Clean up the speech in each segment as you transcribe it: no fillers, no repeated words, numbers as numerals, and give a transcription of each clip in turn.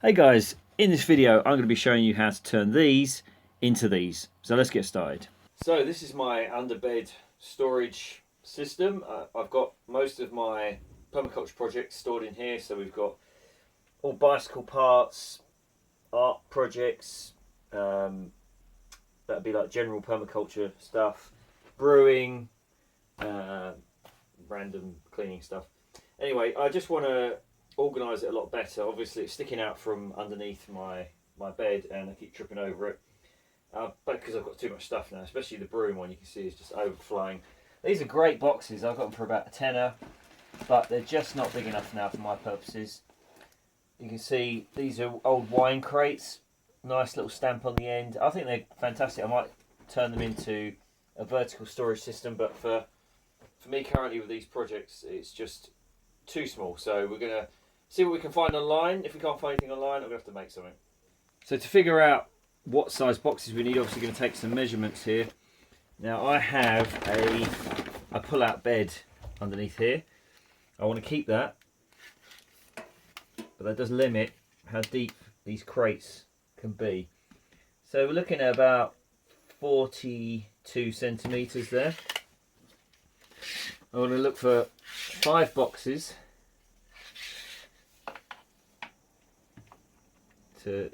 Hey guys, in this video I'm going to be showing you how to turn these into these. So let's get started. So this is my underbed storage system. I've got most of my permaculture projects stored in here. So we've got all bicycle parts, art projects, that'd be like general permaculture stuff, brewing, random cleaning stuff. Anyway, I just want to organise it a lot better. Obviously it's sticking out from underneath my bed and I keep tripping over it, but because I've got too much stuff now, especially the brewing one, you can see is just overflowing. These are great boxes. I've got them for about a tenner, but they're just not big enough now for my purposes. You can see these are old wine crates, nice little stamp on the end. I think they're fantastic. I might turn them into a vertical storage system, but for me currently with these projects it's just too small. So we're going to see what we can find online. If we can't find anything online, I'm going to have to make something. So to figure out what size boxes we need, obviously going to take some measurements here. Now I have a pull-out bed underneath here. I want to keep that, but that does limit how deep these crates can be. So we're looking at about 42 centimetres there. I want to look for 5 boxes to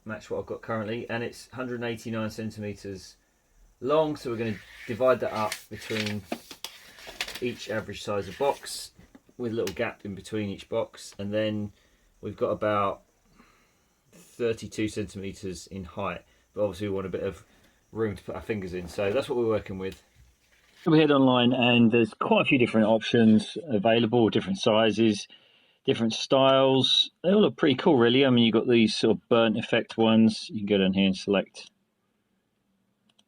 match what I've got currently, and it's 189 centimetres long, so we're going to divide that up between each average size of box with a little gap in between each box, and then we've got about 32 centimetres in height, but obviously we want a bit of room to put our fingers in, so that's what we're working with. So we head online and there's quite a few different options available, different sizes, different styles. They all look pretty cool really. I mean, you've got these sort of burnt effect ones. You can go down here and select,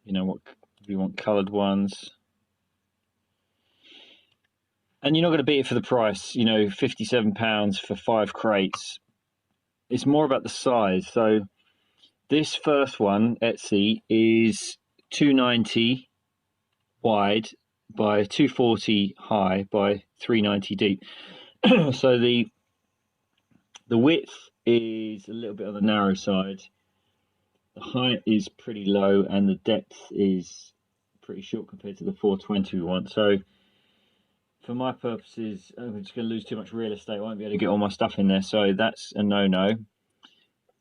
you know, what you want, coloured ones. And you're not going to beat it for the price, you know, £57 for 5 crates. It's more about the size. So this first one, Etsy, is 290 wide by 240 high by 390 deep. So the width is a little bit on the narrow side, the height is pretty low, and the depth is pretty short compared to the 420 we want. So for my purposes, I'm just going to lose too much real estate. I won't be able to get all my stuff in there, so that's a no-no.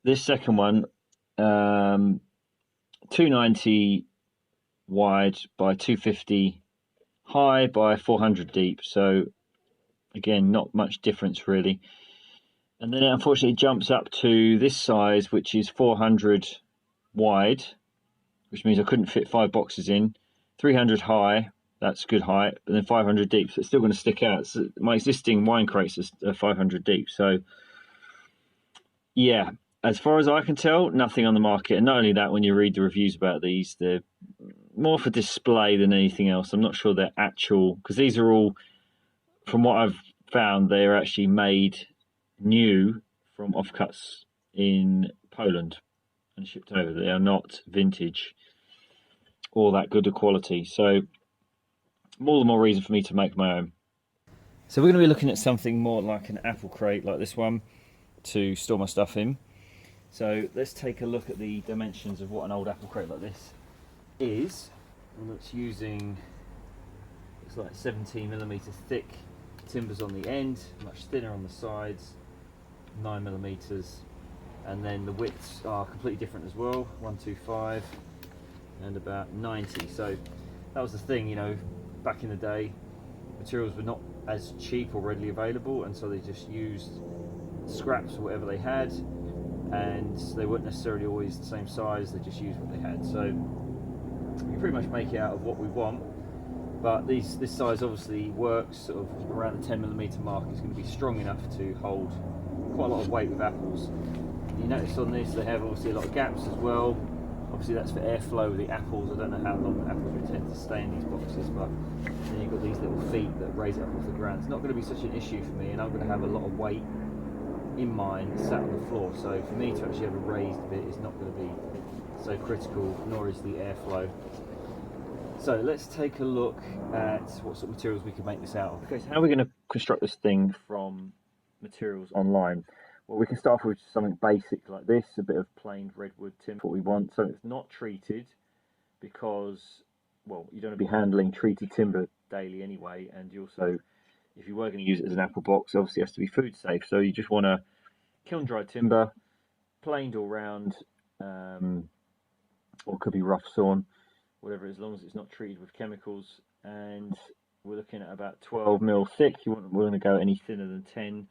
This second one, 290 wide by 250 high by 400 deep. So again, not much difference really. And then it unfortunately jumps up to this size, which is 400 wide, which means I couldn't fit 5 boxes in. 300 high, that's good height, but then 500 deep, so it's still going to stick out. So my existing wine crates are 500 deep. So yeah, as far as I can tell, nothing on the market. And not only that, when you read the reviews about these, they're more for display than anything else. I'm not sure they're actual, because these are all, from what I've found, they're actually made new from offcuts in Poland and shipped over. They are not vintage or that good a quality. So more the more reason for me to make my own. So we're going to be looking at something more like an apple crate like this one to store my stuff in. So let's take a look at the dimensions of what an old apple crate like this is. And it's using, it's like 17mm thick timbers on the end, much thinner on the sides, 9mm, and then the widths are completely different as well, 125 and about 90. So that was the thing, you know, back in the day materials were not as cheap or readily available, and so they just used scraps or whatever they had, and they weren't necessarily always the same size, they just used what they had. So we can pretty much make it out of what we want, but this size obviously works sort of around the 10mm mark. It's going to be strong enough to hold quite a lot of weight with apples. You notice on this they have obviously a lot of gaps as well. Obviously that's for airflow with the apples. I don't know how long the apples would tend to stay in these boxes, but then you've got these little feet that raise it up off the ground. It's not going to be such an issue for me, and I'm going to have a lot of weight in mine sat on the floor, so for me to actually have a raised bit is not going to be so critical, nor is the airflow. So let's take a look at what sort of materials we can make this out of. Okay, so how are we going to construct this thing from materials online? Well, we can start off with something basic like this, a bit of plain redwood timber, what we want. So it's not treated because, well, you don't want to be handling treated timber daily anyway, and you also, if you were going to use it as an apple box, obviously it has to be food safe. So you just want to kiln dried timber, planed all round, or it could be rough sawn, whatever, as long as it's not treated with chemicals. And we're looking at about 12 mil thick. We're going to go any thinner than 10,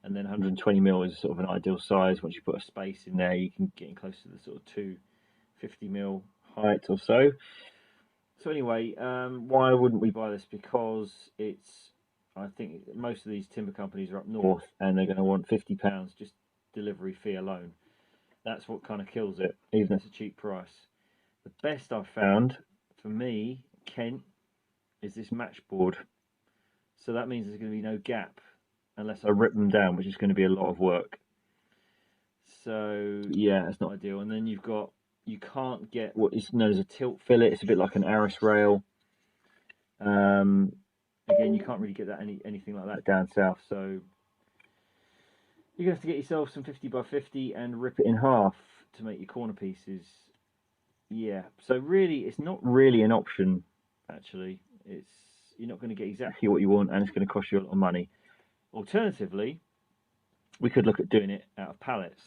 and then 120 mil is sort of an ideal size. Once you put a space in there, you can get in close to the sort of 250 mil height or so. So anyway, why wouldn't we buy this? Because I think most of these timber companies are up north, and they're going to want £50 just delivery fee alone. That's what kind of kills it, even at a cheap price. The best I've found, for me, Kent, is this match board. So that means there's going to be no gap unless I rip them down, which is going to be a lot of work. So yeah, it's not ideal. And then you can't get what is known as a tilt fillet. It's a bit like an Arris rail. Again, you can't really get that anything like that down south. So you're going to have to get yourself some 50 by 50 and rip it in half to make your corner pieces. Yeah, so really, it's not really an option, actually. You're not going to get exactly what you want, and it's going to cost you a lot of money. Alternatively, we could look at doing it out of pallets,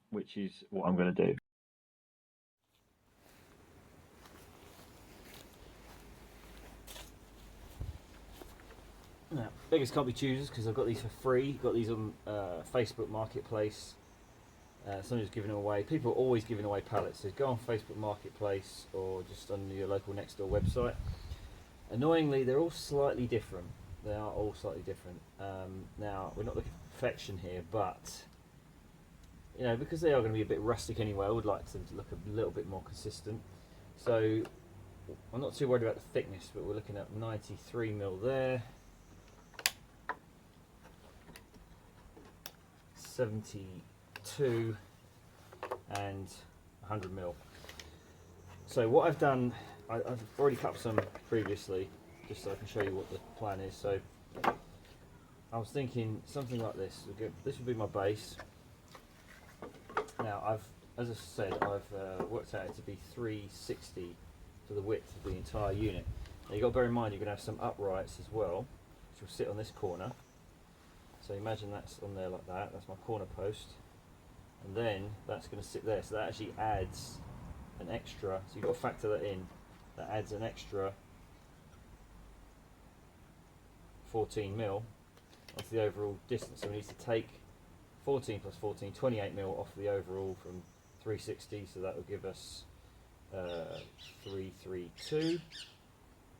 which is what I'm going to do. Now, beggars can't be choosers, because I've got these for free. Got these on Facebook Marketplace. Somebody's giving them away. People are always giving away pallets. So go on Facebook Marketplace or just on your local next door website. Annoyingly, they're all slightly different. They are all slightly different. Now, we're not looking for perfection here, but because they are going to be a bit rustic anyway, I would like them to look a little bit more consistent. So I'm not too worried about the thickness, but we're looking at 93 mil there, 72 and 100 mil. So what I've done, I've already cut some previously, just so I can show you what the plan is. So I was thinking something like this. This would be my base. Now as I said, I've worked out it to be 360 for the width of the entire unit. Now you've got to bear in mind you're going to have some uprights as well, which will sit on this corner. So imagine that's on there like that. That's my corner post, and then that's going to sit there. So that actually adds an extra. So you've got to factor that in. That adds an extra 14 mil off the overall distance. So we need to take 14 plus 14, 28 mil off the overall from 360. So that will give us 332.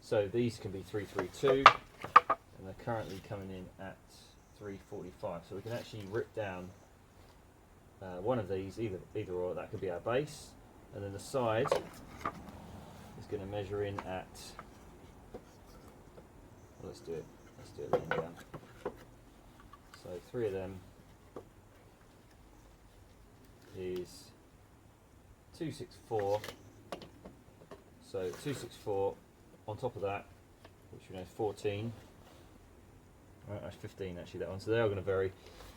So these can be 332, and they're currently coming in at 345. So we can actually rip down one of these, either or. That could be our base, and then the side is going to measure in at, well, let's do it laying down. So 3 of them is 264. So 264 on top of that, which we know is 14. Right, that's 15 actually, that one. So they are going to vary.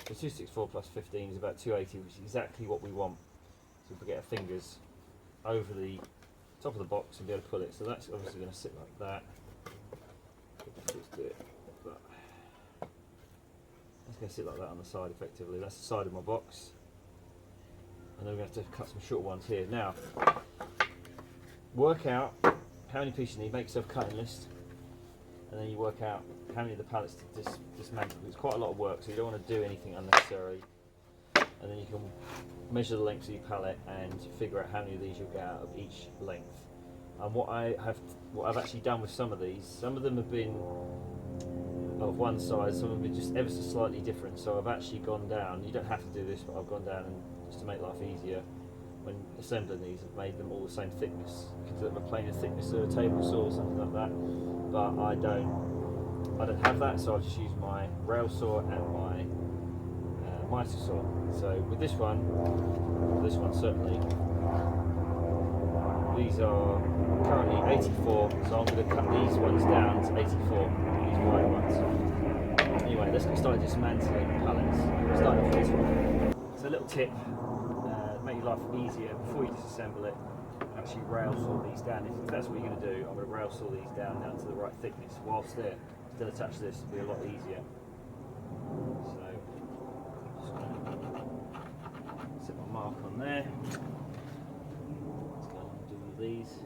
So 264 plus 15 is about 280, which is exactly what we want. So we get our fingers over the top of the box and be able to pull it. So that's obviously going to sit like that. Just do it like that. That's going to sit like that on the side effectively. That's the side of my box. And then we're going to have to cut some short ones here. Now, work out how many pieces you need, make yourself a cutting list, and then you work out how many of the pallets to dismantle. It's quite a lot of work, so you don't want to do anything unnecessary. And then you can measure the length of your pallet and figure out how many of these you'll get out of each length. And what I've actually done with some of these, some of them have been of one size, some of them have been just ever so slightly different. So I've actually gone down, you don't have to do this, but I've gone down and just to make life easier, when assembling these, I've made them all the same thickness. You can do them a plainer thickness of a table saw or something like that, but I don't have that, so I'll just use my rail saw and my mitre saw. So with this one certainly, these are currently 84, so I'm going to cut these ones down to 84, these wide ones. Anyway, let's get started dismantling pallets. Starting off with this one. little tip, make your life easier before you disassemble it. Actually rail saw these down. If that's what you're going to do, I'm going to rail saw these down to the right thickness. Whilst they're still attached to this, it'll be a lot easier. So just going to set my mark on there. Let's go and do all these.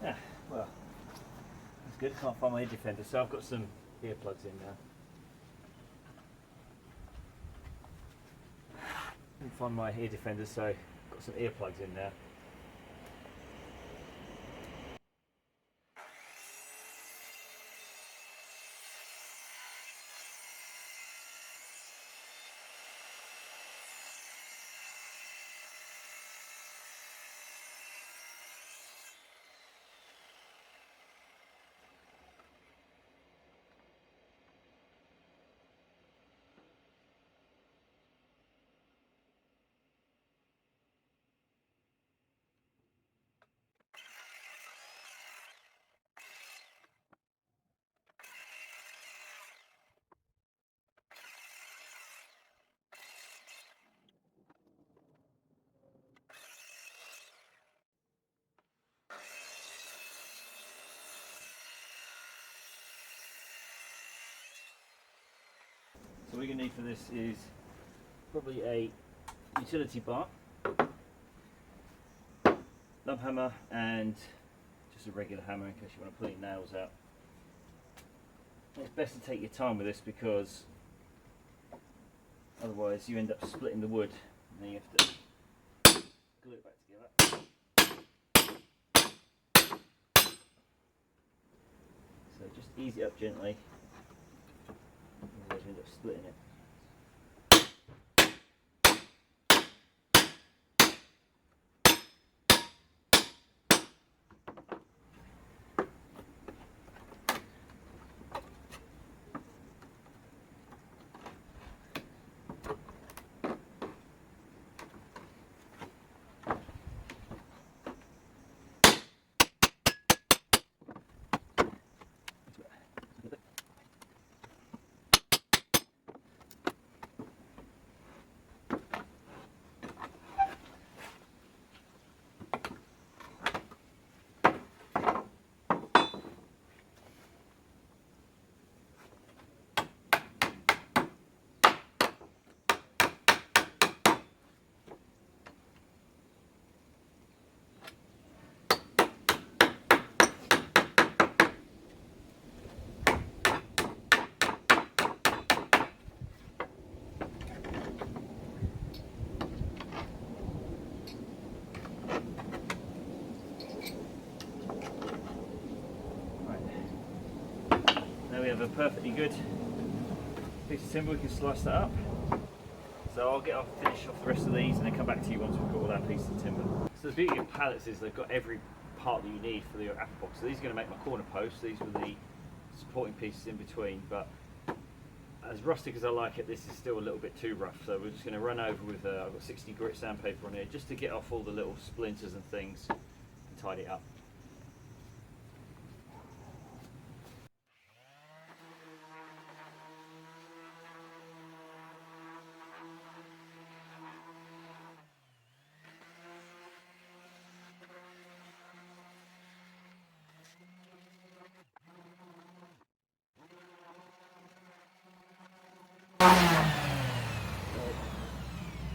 Yeah, well, that's good. Can't find my ear defender, so I've got some earplugs in now. Couldn't find my ear defender, so I've got some earplugs in there. So what you're going to need for this is probably a utility bar, nub hammer, and just a regular hammer in case you want to pull your nails out. It's best to take your time with this because otherwise you end up splitting the wood and then you have to glue it back together. So just ease it up gently, otherwise you end up splitting it. Now we have a perfectly good piece of timber, we can slice that up. So I'll finish off the rest of these and then come back to you once we've got all that piece of timber. So the beauty of pallets is they've got every part that you need for your apple box. So these are going to make my corner posts. These were the supporting pieces in between, but as rustic as I like it, this is still a little bit too rough. So we're just going to run over with, I've got 60 grit sandpaper on here just to get off all the little splinters and things and tidy it up.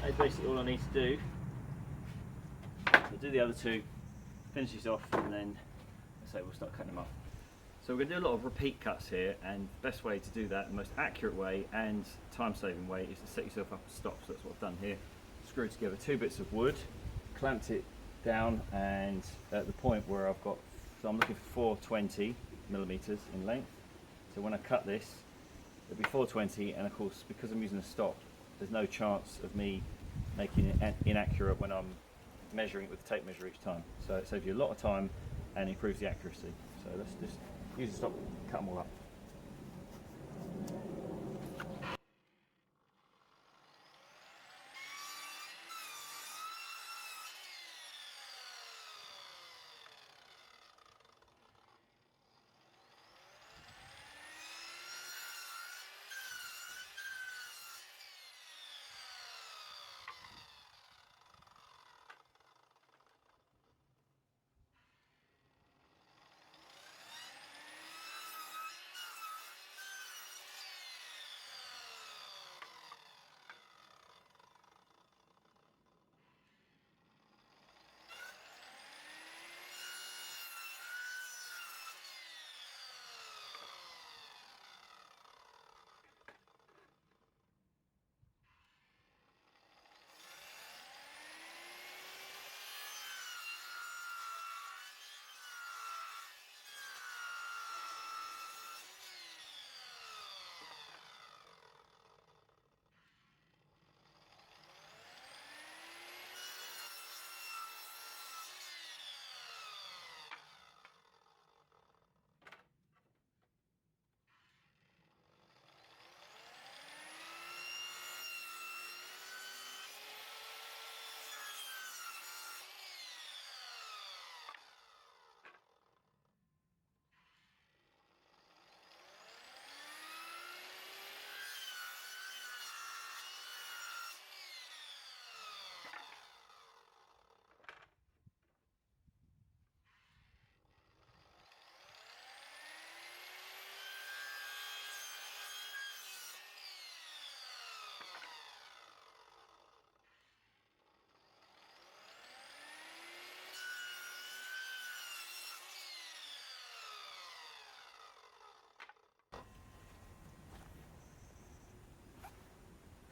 That's basically all I need to do. I'll do the other two, finish these off, and then we'll start cutting them up. So we're going to do a lot of repeat cuts here, and the best way to do that, the most accurate way and time-saving way, is to set yourself up a stop. So that's what I've done here. Screwed together two bits of wood, clamped it down, and at the point where I've got, so I'm looking for 420 millimeters in length. So when I cut this, it'll be 420, and of course, because I'm using a stop, there's no chance of me making it inaccurate when I'm measuring it with the tape measure each time. So it saves you a lot of time and improves the accuracy. So let's just use the stop, cut them all up.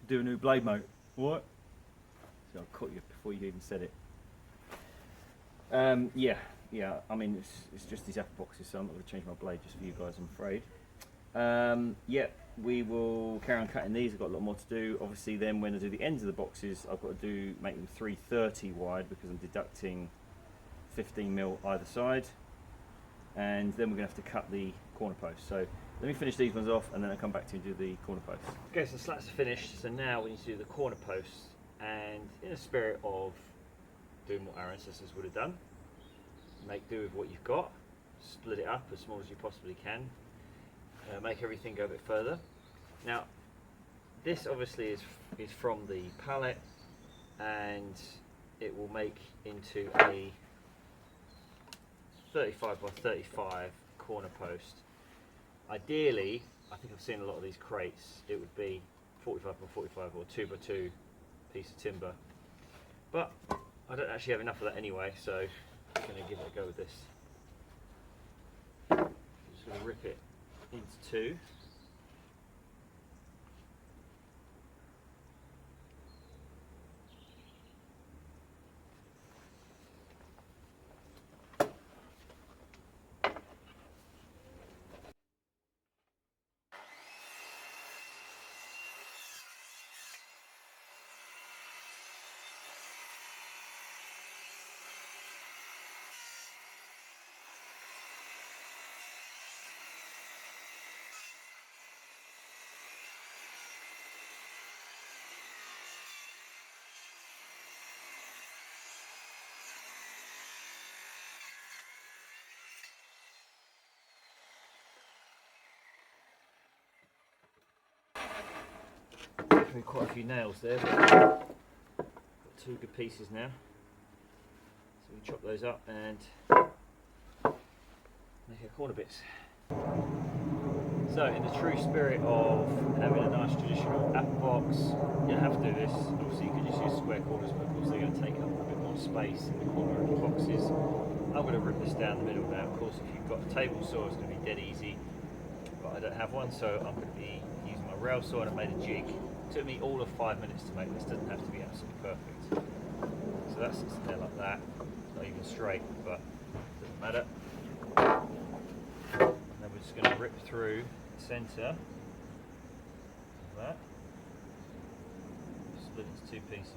Do a new blade mode. What? So I caught you before you even said it. Yeah. I mean, it's just these apple boxes, so I'm not going to change my blade just for you guys, I'm afraid. Yeah, we will carry on cutting these. I've got a lot more to do. Obviously, then when I do the ends of the boxes, I've got to make them 330 wide because I'm deducting 15mm either side, and then we're going to have to cut the corner post. So let me finish these ones off, and then I'll come back to you and do the corner posts. Okay, so the slats are finished. So now we need to do the corner posts, and in the spirit of doing what our ancestors would have done, make do with what you've got, split it up as small as you possibly can, make everything go a bit further. Now, this obviously is from the pallet, and it will make into a 35 by 35 corner post. Ideally, I think I've seen a lot of these crates, it would be 45 by 45 or 2 by 2 piece of timber. But I don't actually have enough of that anyway, so I'm going to give it a go with this. Just going to rip it into two. Quite a few nails there, but got two good pieces now. So we chop those up and make our corner bits. So in the true spirit of having a nice traditional apple box, you have to do this. Obviously you can just use square corners, but of course they're going to take up a bit more space in the corner of the boxes. I'm going to rip this down the middle now. Of course, if you've got a table saw, it's going to be dead easy, but I don't have one, so I'm going to be using my rail saw, and I made a jig. It took me all of 5 minutes to make this. Doesn't have to be absolutely perfect. So that's sits there like that. It's not even straight, but it doesn't matter. And then we're just going to rip through the centre of that. Split into two pieces.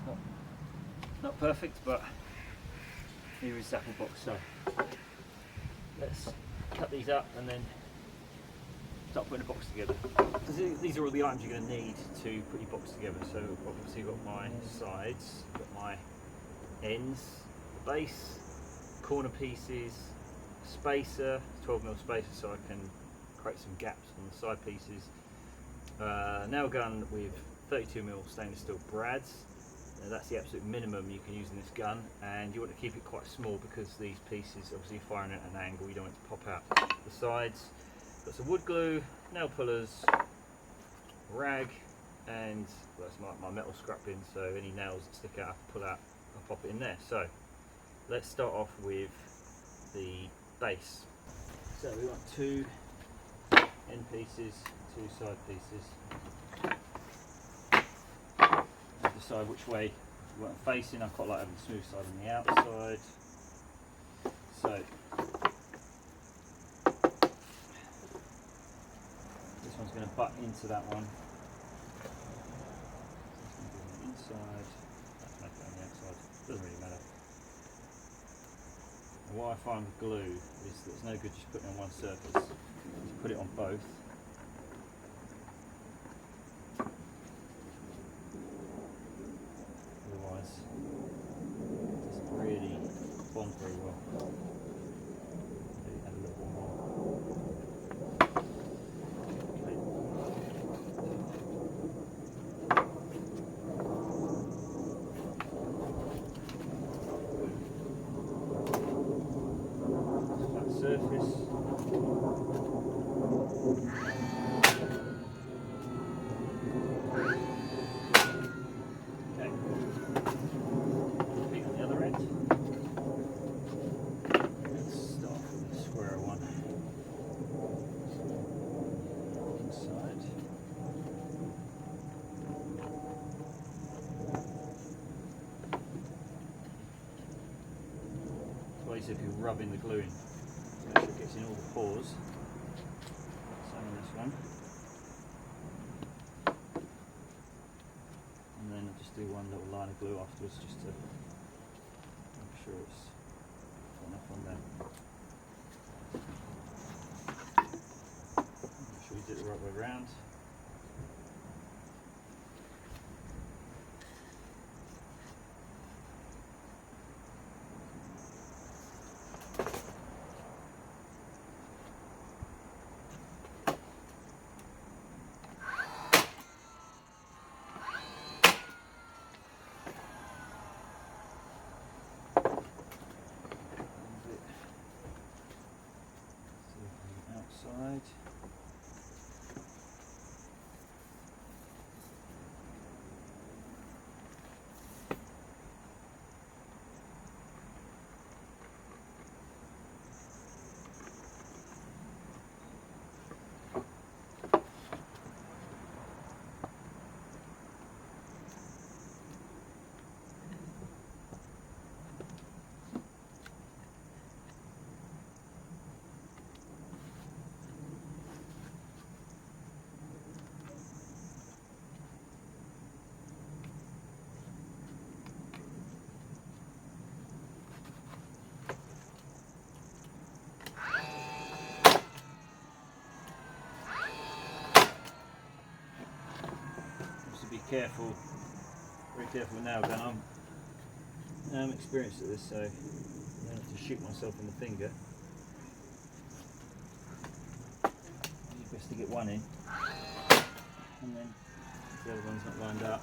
Well, it's not perfect, but here is the apple box. So let's cut these up and then start putting a box together. These are all the items you're going to need to put your box together. So obviously you've got my sides, got my ends, the base, corner pieces, spacer, 12mm spacer so I can create some gaps on the side pieces, nail gun with 32mm stainless steel brads. That's the absolute minimum you can use in this gun, and you want to keep it quite small because these pieces, obviously firing at an angle, you don't want it to pop out the sides. Got some wood glue, nail pullers, rag, and well, that's my metal scrap bin, so any nails that stick out I can pull out and pop it in there. So let's start off with the base. So we want two end pieces, two side pieces. Decide which way you want it facing. I quite like having the smooth side on the outside. So this one's going to butt into that one. This one's going to be on the inside. Let's make it on the outside. Doesn't really matter. And what I find with glue is that it's no good just putting it on one surface. You put it on both. Very well. Maybe add a little bit more. Okay. Flat surface. Okay. Repeat on the other end. If you're rubbing the glue in, make sure it gets in all the pores. Same with this one. And then I'll just do one little line of glue afterwards just to make sure it's got enough on there. Make sure you do it the right way around. Outside. careful, very careful with nail gun. I'm experienced at this, so I don't have to shoot myself in the finger. It's best to get one in, and then if the other one's not lined up,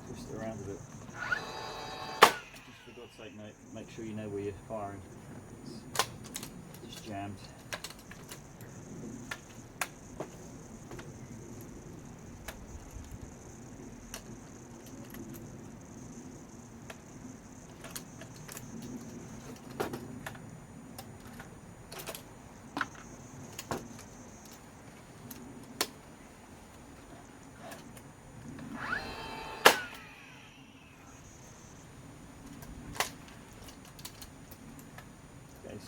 twist it around a bit. Just for God's sake, make sure you know where you're firing. It's just jammed.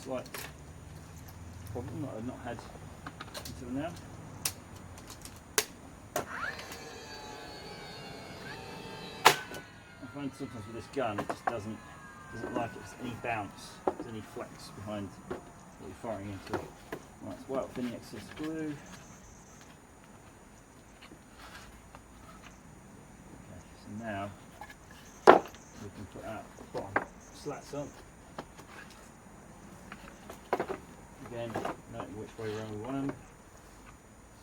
Slight problem that I've not had until now. I find sometimes with this gun it just doesn't like it. There's any bounce, there's any flex behind what you're firing into. Right, let's wipe off any excess glue. Okay, so now we can put our bottom slats on. Again, noting which way around we want them.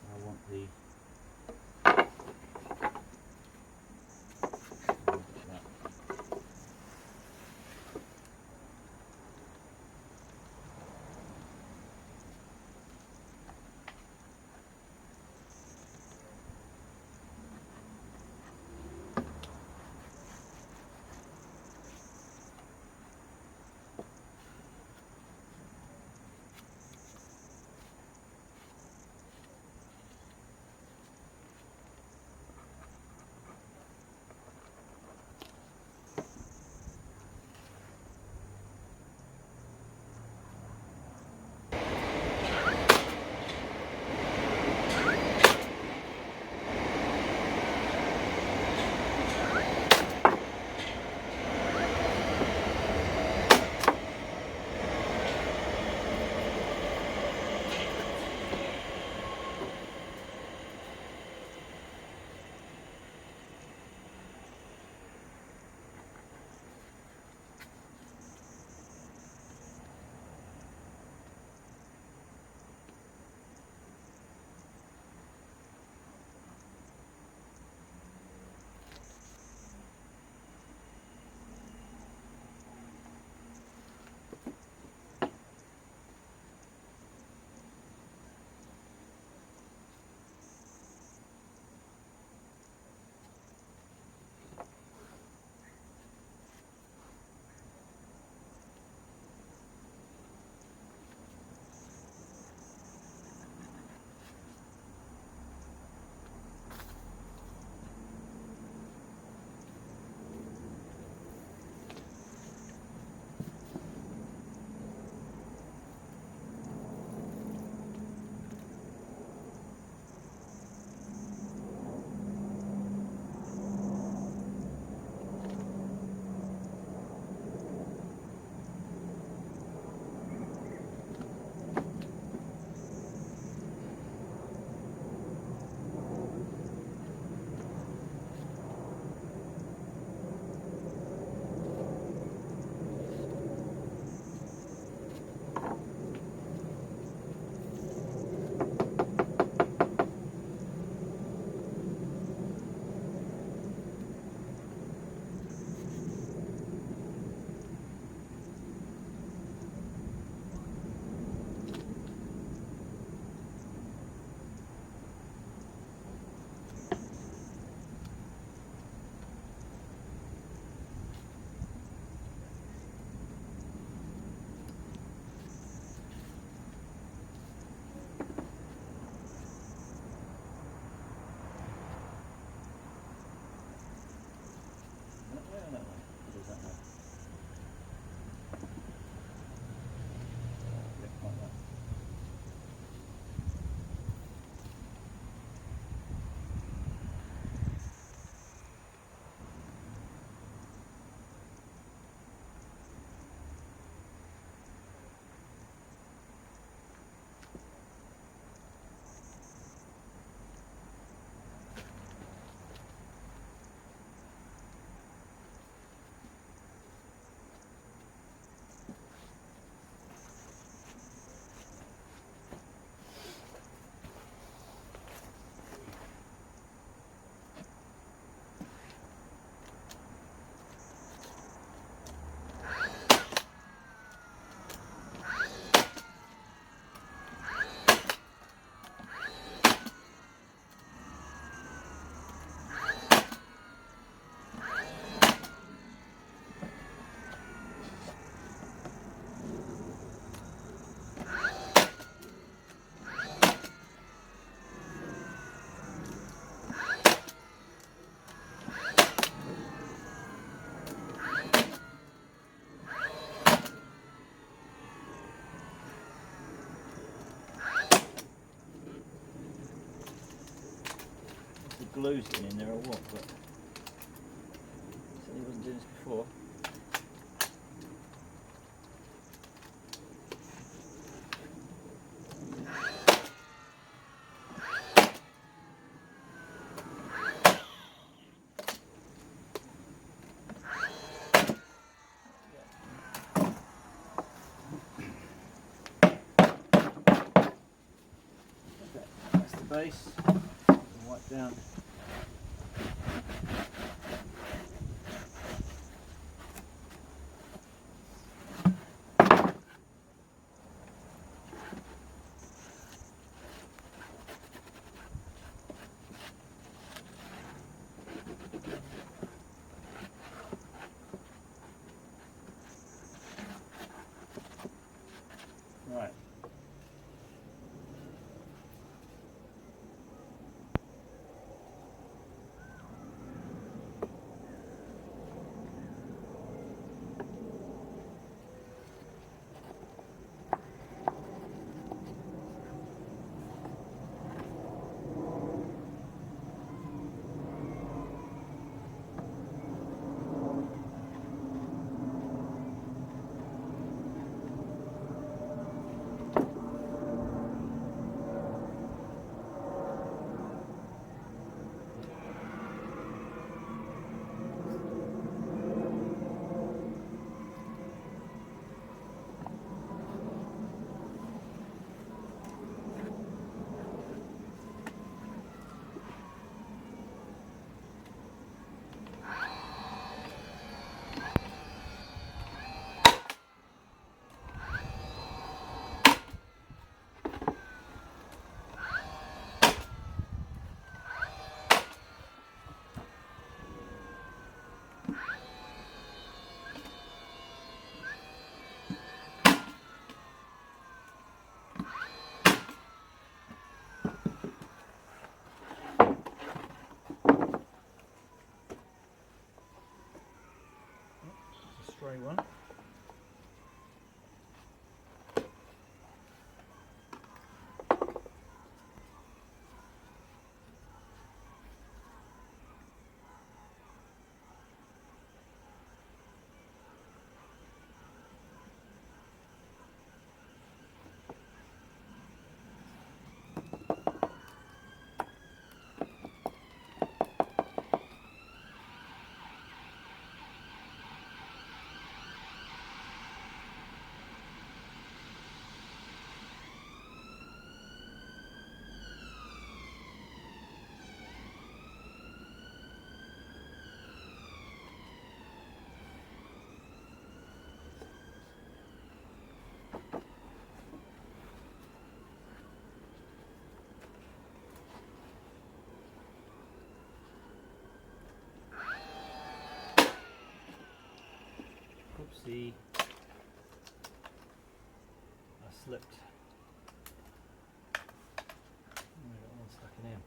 So I want the glue's getting in there or what, but certainly wasn't doing this before. That's the base. Wipe down. Right. Stray one. Oopsie. I slipped. I got one stuck in here.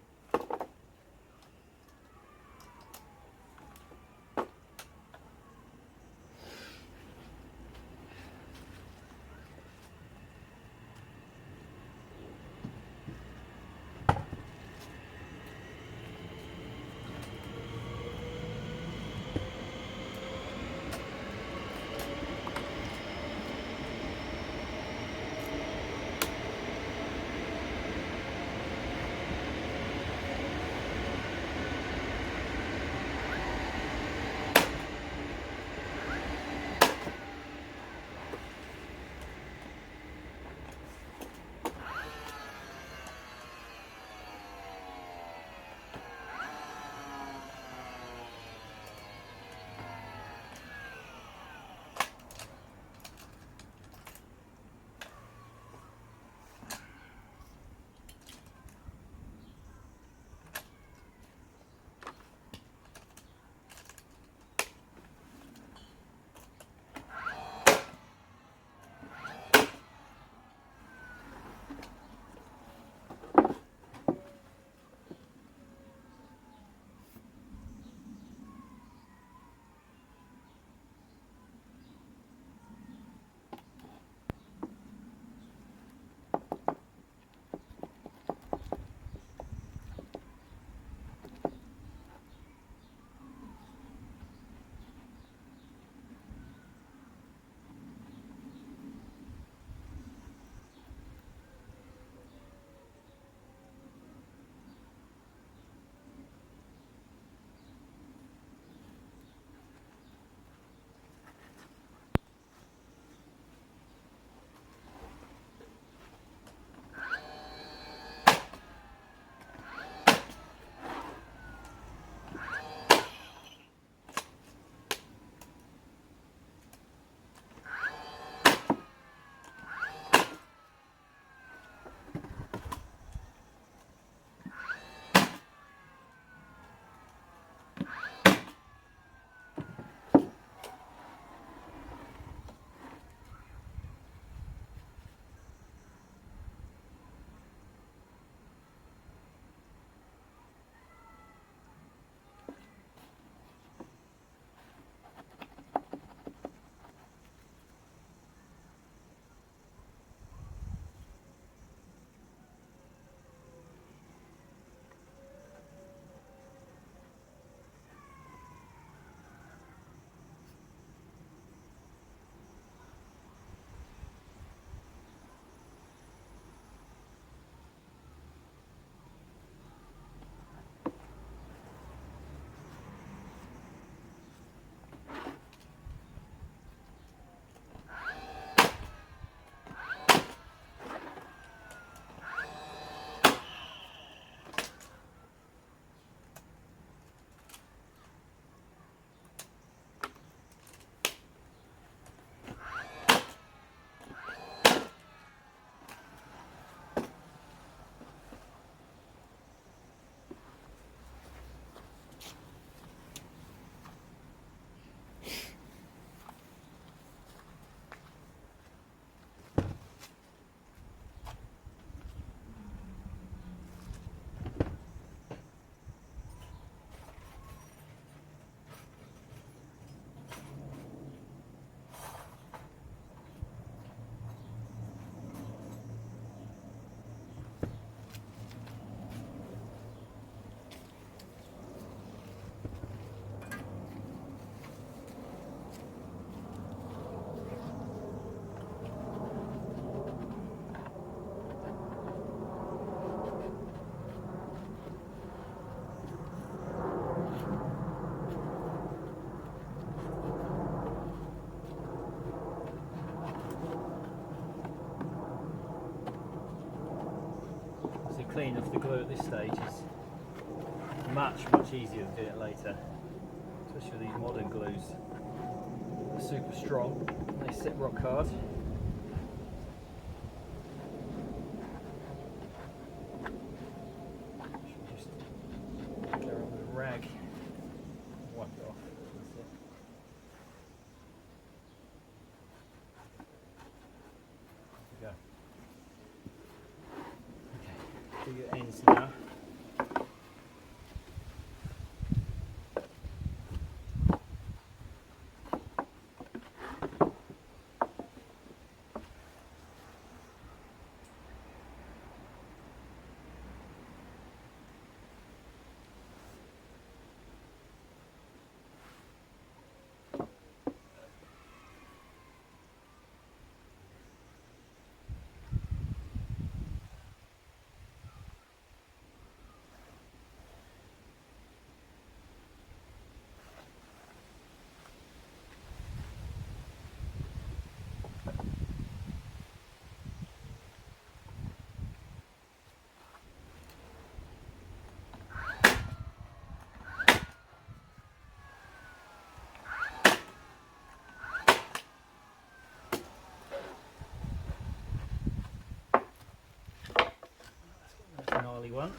cleaning off the glue at this stage is much easier than doing it later, especially with these modern glues. They're super strong, they sit rock hard. Should just go around with a rag, wipe it off. That's it. There we go. Okay, do your ends now. Gnarly one.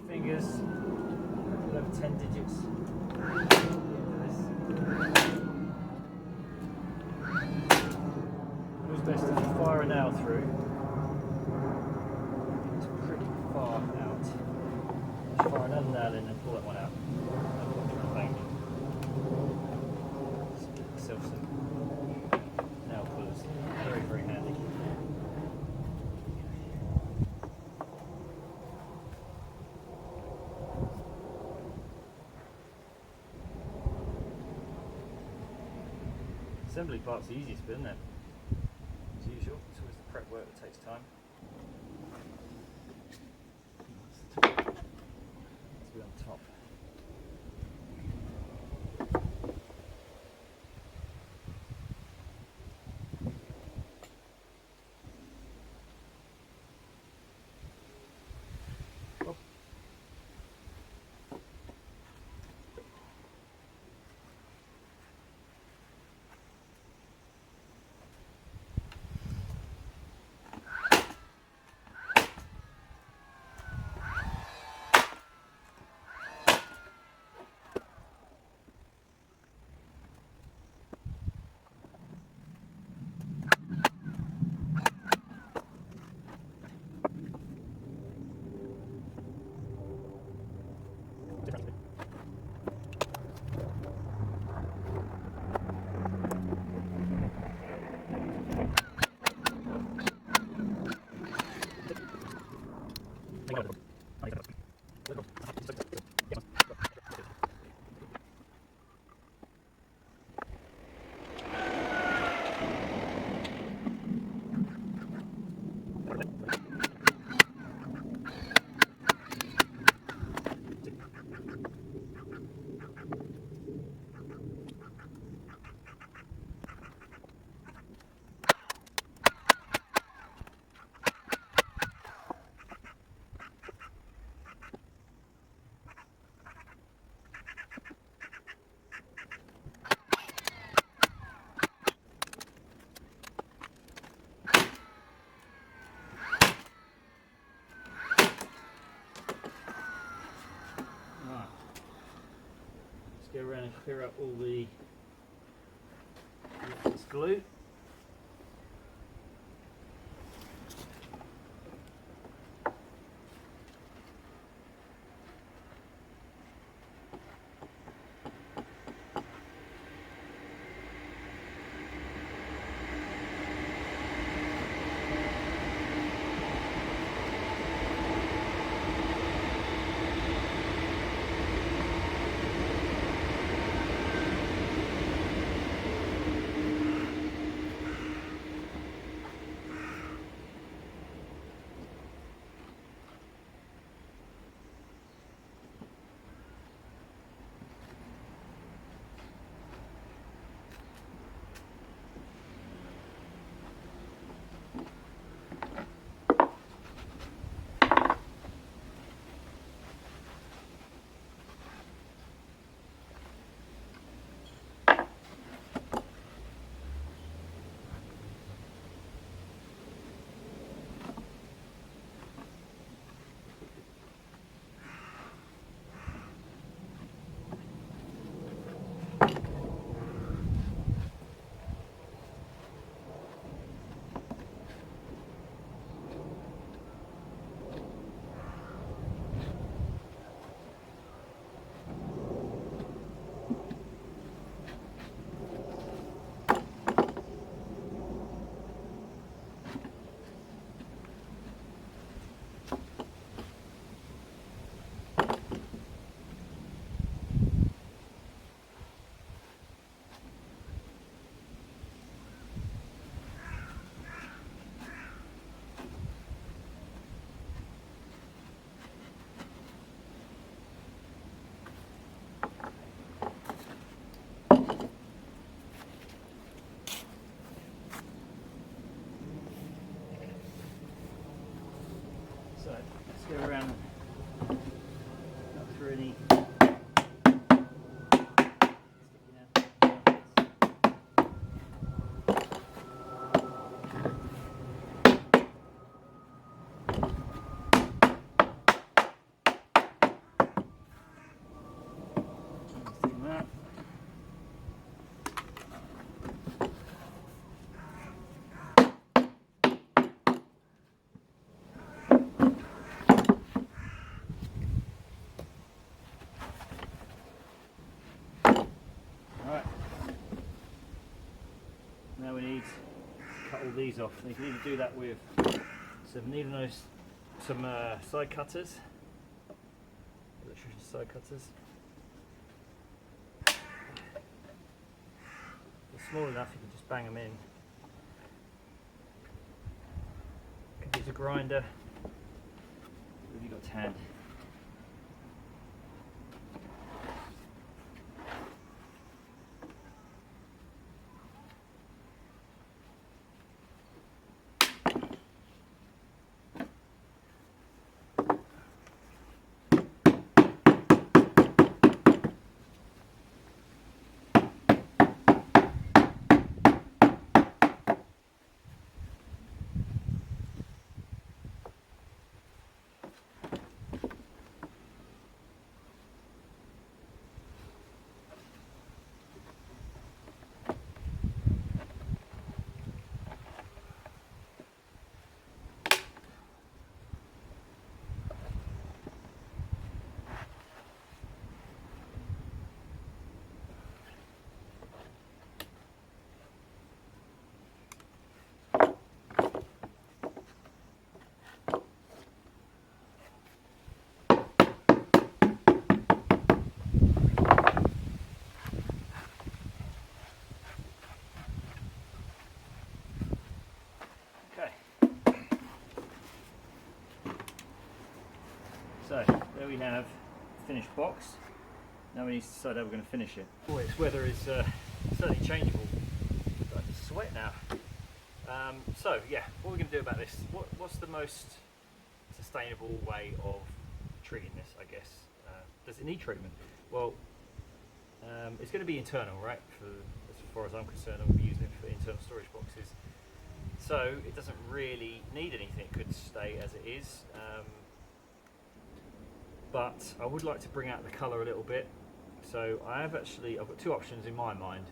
Fingers, over 10 digits. Always best if you fire a nail through. It's pretty far out. Just fire another nail in and pull that one out. Bang. Just get yourself some nail pullers. Very handy. Assembly part's the easiest bit, isn't it? As usual, it's always the prep work that takes time. Let's be on top. Oh. clear up all the excess glue. So let's go around up through any now we need to cut all these off. And you can either do that with some needle nose, some side cutters, electrician side cutters. If they're small enough, you can just bang them in. You can use a grinder. What have you got to hand? So there we have a finished box. Now we need to decide how we're going to finish it. Boy, its weather is certainly changeable. I'm starting to sweat now. So yeah, what are we going to do about this? What's the most sustainable way of treating this, I guess? Does it need treatment? Well, it's going to be internal, right? As far as I'm concerned, I'm going to be using it for internal storage boxes. So it doesn't really need anything. It could stay as it is. But I would like to bring out the colour a little bit. So I've got two options in my mind.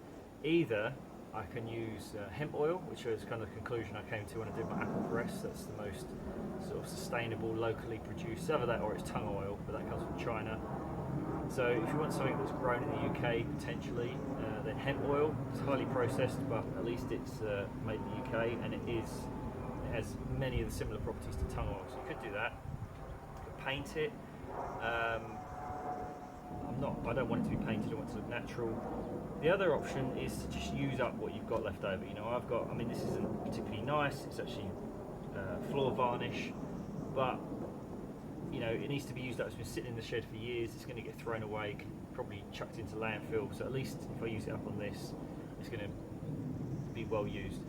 Either I can use hemp oil, which is kind of the conclusion I came to when I did my apple press. That's the most sort of sustainable, locally produced. Either that or it's tung oil, but that comes from China. So if you want something that's grown in the UK potentially, then hemp oil. It's highly processed, but at least it's made in the UK, and it has many of the similar properties to tung oil. So you could do that. You could paint it. I don't want it to be painted. I want it to look natural. The other option is to just use up what you've got left over. You know, this isn't particularly nice. It's actually floor varnish, but you know, it needs to be used up. It's been sitting in the shed for years. It's going to get thrown away, probably chucked into landfill. So at least if I use it up on this, it's going to be well used.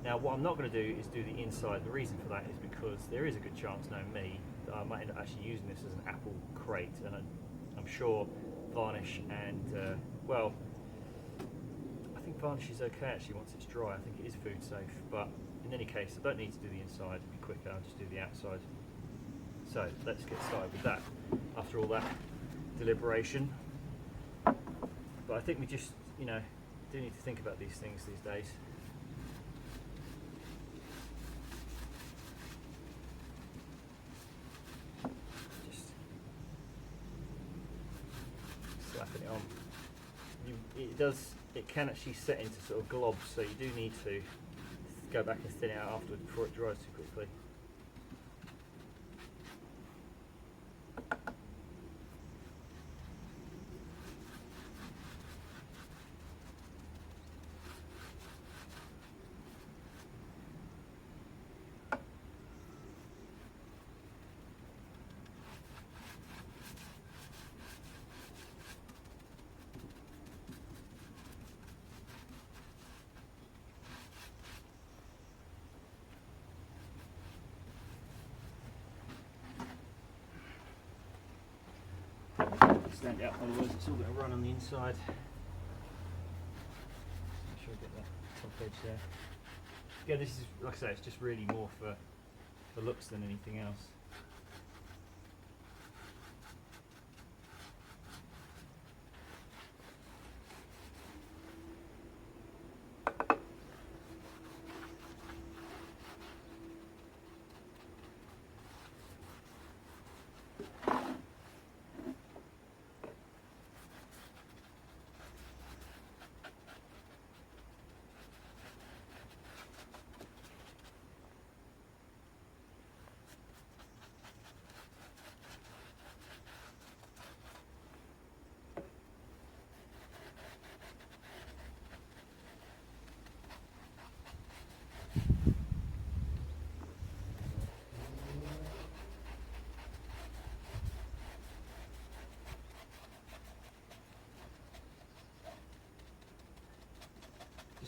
Now, what I'm not going to do is do the inside. The reason for that is because there is a good chance, knowing me, that I might end up actually using this as an apple crate, and I'm sure varnish and well, I think varnish is okay actually once it's dry. I think it is food safe, but in any case, I don't need to do the inside. It'll be quicker. I'll just do the outside. So let's get started with that. After all that deliberation, but I think we just, you know, do need to think about these things these days. Just slapping it on. It can actually set into sort of globs, so you do need to go back and thin it out afterwards before it dries too quickly. Stand out, otherwise it's all going to run on the inside. Make sure I get that top edge there. Yeah, this is, like I say, it's just really more for looks than anything else.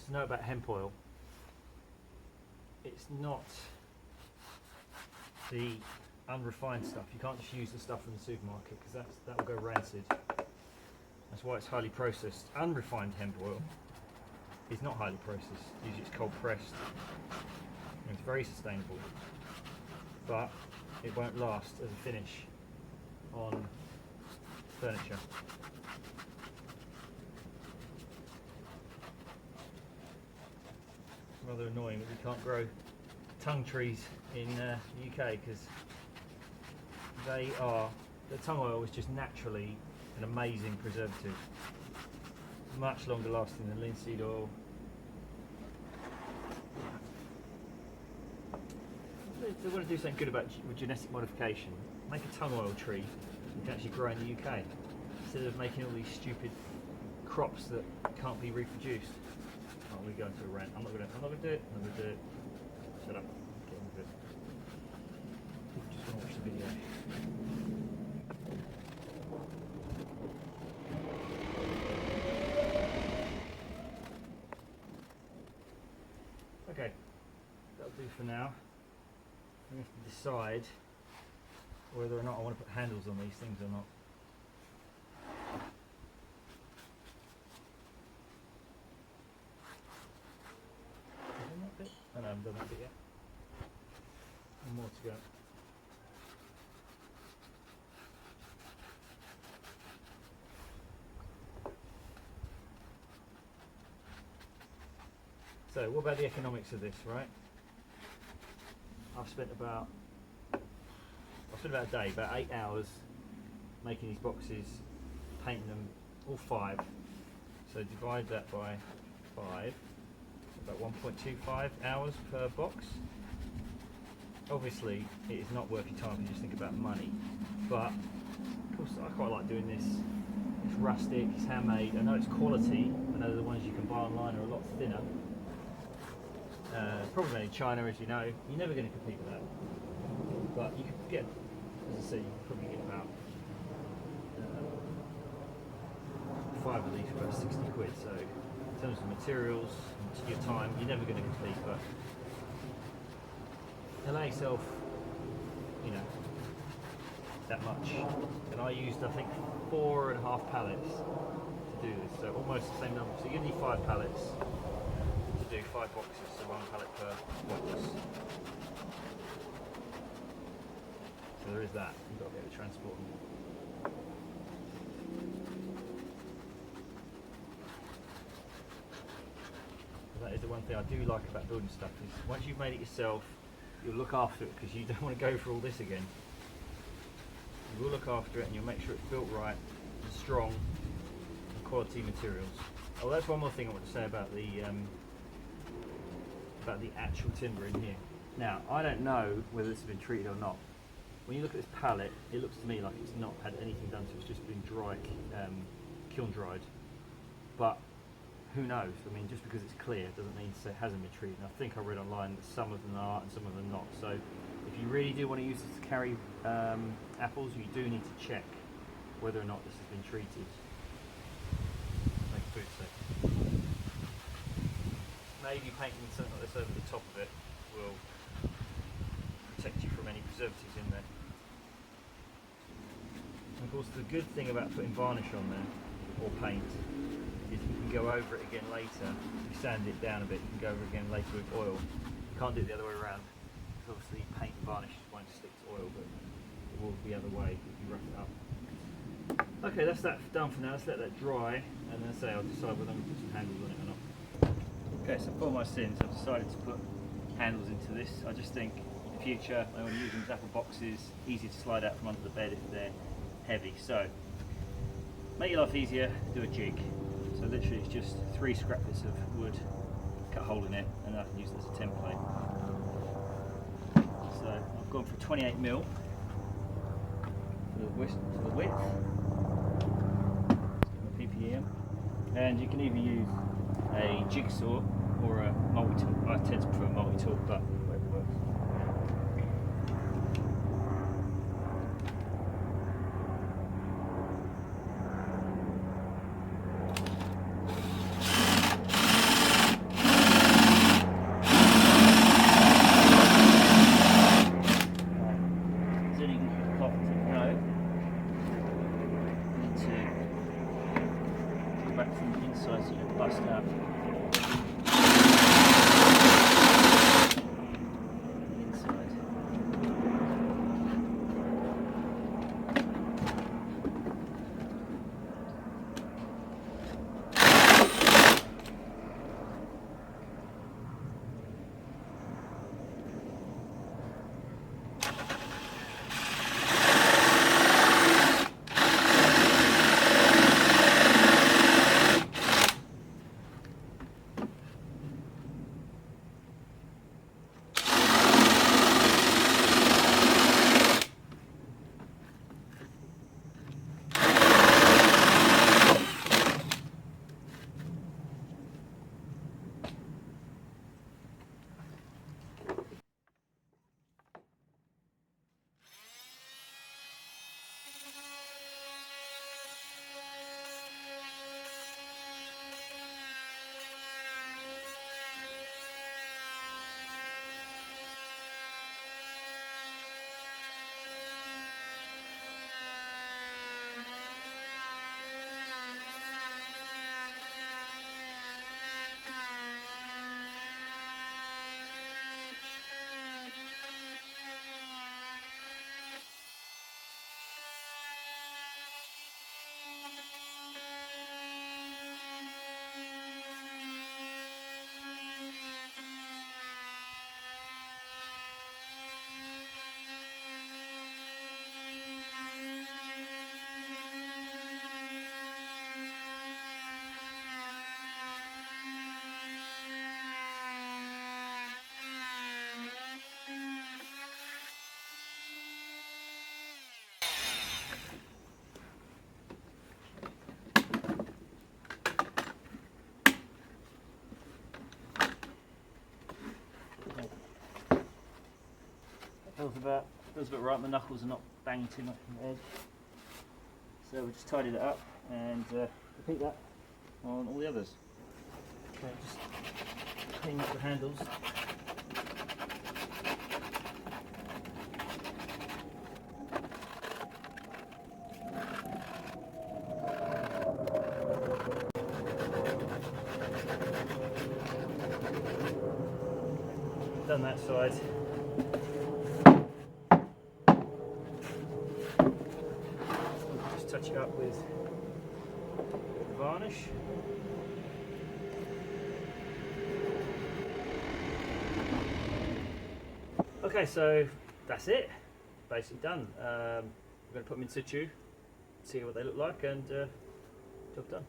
To know about hemp oil, it's not the unrefined stuff. You can't just use the stuff from the supermarket because that will go rancid. That's why it's highly processed. Unrefined hemp oil is not highly processed. Usually it's cold pressed and it's very sustainable, but it won't last as a finish on furniture. Rather annoying that we can't grow tung trees in the UK because the tung oil is just naturally an amazing preservative, much longer lasting than linseed oil. If they want to do something good about genetic modification, make a tung oil tree that can actually grow in the UK instead of making all these stupid crops that can't be reproduced. Oh, we're going through a rant. I'm not gonna do it. I'm gonna do it. Shut up. Get on with it. Just wanna watch the video. Okay, that'll do for now. We have to decide whether or not I want to put handles on these things or not. I know I haven't done that bit yet. One more to go. So what about the economics of this, right? I've spent about a day, about 8 hours making these boxes, painting them, all 5. So divide that by 5, about 1.25 hours per box. Obviously, it is not worth your time if you just think about money, but of course I quite like doing this. It's rustic, it's handmade, I know it's quality. I know the ones you can buy online are a lot thinner. Probably made in China, as you know. You're never going to compete with that. But you could get, as I say, you could probably get about 5 of these for about 60 quid. So in terms of materials and your time, you're never going to compete, but allow yourself, you know, that much. And I used, I think, 4.5 pallets to do this, so almost the same number. So you need 5 pallets to do 5 boxes, so 1 pallet per box. So there is that. You've got to be able to transport them. So that is the one thing I do like about building stuff, is once you've made it yourself, you'll look after it, because you don't want to go through all this again. You will look after it and you'll make sure it's built right and strong and quality materials. Oh, that's one more thing I want to say about the actual timber in here. Now, I don't know whether this has been treated or not. When you look at this pallet, it looks to me like it's not had anything done to it, it's just been kiln dried. But who knows? I mean, just because it's clear doesn't mean to say it hasn't been treated. And I think I read online that some of them are and some of them not. So if you really do want to use this to carry apples, you do need to check whether or not this has been treated. Make food safe. Maybe painting something like this over the top of it will protect you from any preservatives in there. And of course, the good thing about putting varnish on there, or paint, is you can go over it again later. If you sand it down a bit, you can go over it again later with oil. You can't do it the other way around, because obviously paint and varnish won't stick to oil, but it will the other way if you rough it up. Okay, that's that done for now. Let's let that dry, and then I'll decide whether I'm going to put some handles on it or not. Okay, so for my sins, I've decided to put handles into this. I just think in the future I want to use them as apple boxes, easy to slide out from under the bed if they're heavy. So, make your life easier, do a jig. So literally it's just 3 scrap bits of wood, cut a hole in it, and I can use it as a template. So I've gone for 28mm for the width. Let's get my PPM. And you can either use a jigsaw or a multi-tool. I tend to prefer multi-tool, but whatever works. Back from the inside so you don't bust out. feels a bit right. My knuckles are not banging too much on the edge. So we just tidy that up and repeat that on all the others. Okay, just clean up the handles. Done that side. Just touch it up with the varnish. Okay, so that's it. Basically done. We're going to put them in situ, see what they look like, and job done.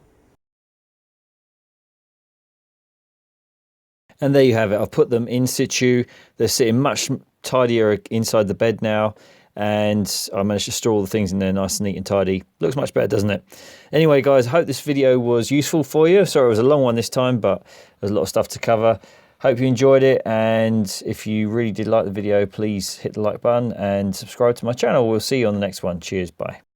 And there you have it. I've put them in situ. They're sitting much tidier inside the bed now. And I managed to store all the things in there nice and neat and tidy. Looks much better, doesn't it? Anyway, guys, I hope this video was useful for you. Sorry it was a long one this time, but there's a lot of stuff to cover. Hope you enjoyed it. And if you really did like the video, please hit the like button and subscribe to my channel. We'll see you on the next one. Cheers. Bye.